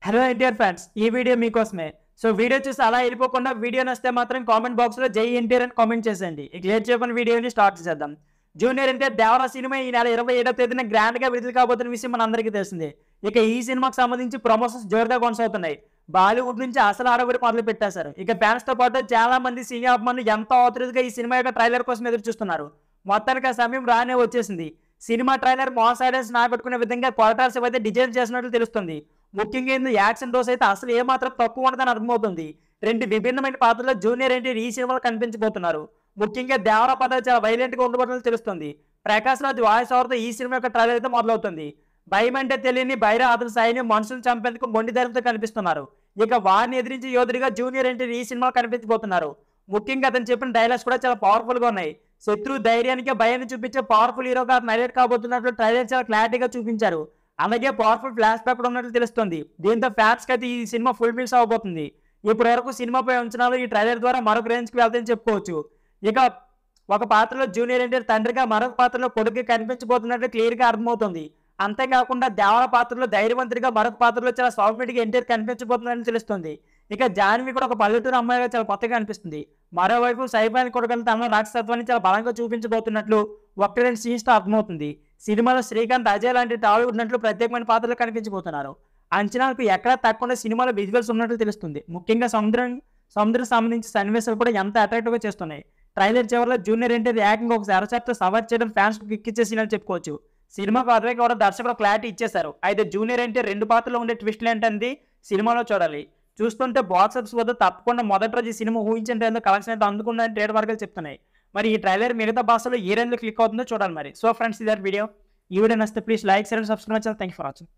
Hello NTR fans, ఈ video మీకోసమే. So video చూసి అలా వెళ్ళిపోకుండా వీడియో నచ్చితే మాత్రం కామెంట్ బాక్స్లో జై ఎన్టీఆర్ అని కామెంట్ చేసేయండి. ఇక లేట్ చేయకుండా వీడియోని స్టార్ట్ చేద్దాం. జూనియర్ ఎన్టీఆర్ దేవరా సినిమా ఈ నెల 27వ తేదీన గ్రాండ్గా విడుదల కాబోతున్న విషయం మన అందరికీ తెలిసిందే. ఇక ఈ సినిమాకి సంబంధించి ప్రమోషన్స్ జోరుగా కొనసాగుతున్నాయి. బాలీవుడ్ నుంచి అసలు ఆడబడి మొదలు పెట్టేశారు. ఇక ఫ్యాన్స్తో పాటు చాలా మంది సినీ అభిమానులు ఎంతో ఆతృతగా ఈ సినిమా యొక్క ట్రైలర్ కోసం ఎదురు చూస్తున్నారు. మొత్తానికి ఆ సమయం రానే వచ్చేసింది. సినిమా ట్రైలర్ మాస్ ఆడియన్స్ నాగొట్టుకునే విధంగా కొరటాల శివ అయితే డిజైన్ చేసినట్లు తెలుస్తుంది. ముఖ్యంగా ఇందులో యాక్షన్ డోస్ అయితే అసలు ఏమాత్రం తక్కువ ఉండదని అర్థమవుతుంది. రెండు విభిన్నమైన పాత్రలో జూనియర్ ఎన్టీఆర్ ఈ సినిమాలో కనిపించబోతున్నారు. ముఖ్యంగా దేవరా పాత్ర చాలా వైలెంట్ గా ఉండబోతున్నట్లు తెలుస్తుంది. ప్రకాష్ రాజ్ వాయిస్ ఓవర్తో ఈ సినిమా యొక్క ట్రైలర్ అయితే మొదలవుతుంది. భయం అంటే తెలియని బైరా అతని సాయిని మనుషులు చంపేందుకు మొండి ధైర్యంతో కనిపిస్తున్నారు. ఇక వారిని ఎదిరించి యోధుడిగా జూనియర్ ఎన్టీఆర్ ఈ సినిమాలో కనిపించబోతున్నారు. ముఖ్యంగా అతను చెప్పిన డైలాగ్స్ కూడా చాలా పవర్ఫుల్ గా ఉన్నాయి. శత్రు ధైర్యానికి భయాన్ని చూపించే పవర్ఫుల్ హీరోగా హైలైట్ కాబోతున్నట్లు ట్రైలర్ చాలా క్లారిటీగా చూపించారు. అలాగే పవర్ఫుల్ ఫ్లాష్ బ్యాక్ కూడా ఉన్నట్లు తెలుస్తుంది. దీంతో ఫ్యాన్స్ అయితే ఈ సినిమా ఫుల్ ఫిల్స్ అవబోతుంది. ఇప్పటి వరకు సినిమాపై అంచనాలు ఈ ట్రైలర్ ద్వారా మరొక రేంజ్ కి వెళ్తాయని చెప్పుకోవచ్చు. ఇక ఒక పాత్రలో జూనియర్ ఎన్టీఆర్ తండ్రిగా, మరొక పాత్రలో కొడుకు కనిపించబోతున్నట్లు క్లియర్ గా అర్థమవుతుంది. అంతేకాకుండా దేవర పాత్రలో ధైర్యవంతుడిగా, మరొక పాత్రలో చాలా సాఫ్ట్వేర్ ఎన్టీఆర్ కనిపించబోతుందని తెలుస్తుంది. ఇక జాన్వి కూడా ఒక పల్లెటూరు అమ్మాయిగా చాలా కొత్తగా అనిపిస్తుంది. మరోవైపు సైఫాన్ కొడుకులు తమ రాక్షసత్వాన్ని చాలా బలంగా చూపించబోతున్నట్లు ఒకటి రెండు సీన్స్ తో అర్థమవుతుంది. సినిమాలో శ్రీకాంత్, అజయ్ లాంటి టాలీవుడ్ నటులు ప్రత్యేకమైన పాత్రలు కనిపించబోతున్నారు. అంచనాలకు ఎక్కడా తక్కువ సినిమాలో విజువల్స్ ఉన్నట్లు తెలుస్తుంది. ముఖ్యంగా సముద్రం సంబంధించి సన్నివేశాలు కూడా ఎంత అట్రాక్టివ్ గా చేస్తున్నాయి. ట్రైలర్ చివరిలో జూనియర్ ఎన్టీఆర్ ఏకంగా ఒక అరచాట్తో సవాల్ చేయడం ఫ్యాన్స్ కు కిక్కిచ్చేసినని చెప్పుకోవచ్చు. సినిమా కథకి కూడా దర్శకుడు క్లారిటీ ఇచ్చేశారు. అయితే జూనియర్ ఎన్టీఆర్ రెండు పాత్రలో ఉండే ట్విస్ట్లు ఏంటంది సినిమాలో చూడాలి. చూస్తుంటే బాక్స్ ఆఫీస్ వద్ద తప్పకుండా మొదటి రోజు ఈ సినిమా ఊహించిన టైంలో కలెక్షన్ అయితే అందుకుందని ట్రేడ్ వర్గాలు చెప్తున్నాయి. మరి ఈ ట్రైలర్ మిగతా భాషలో ఏ రేంజ్లో క్లిక్ అవుతుందో చూడాలి మరి. సో ఫ్రెండ్స్, ఇదే వీడియో. ఈ వీడియో నచ్చితే please like, share and subscribe. Thank you for watching.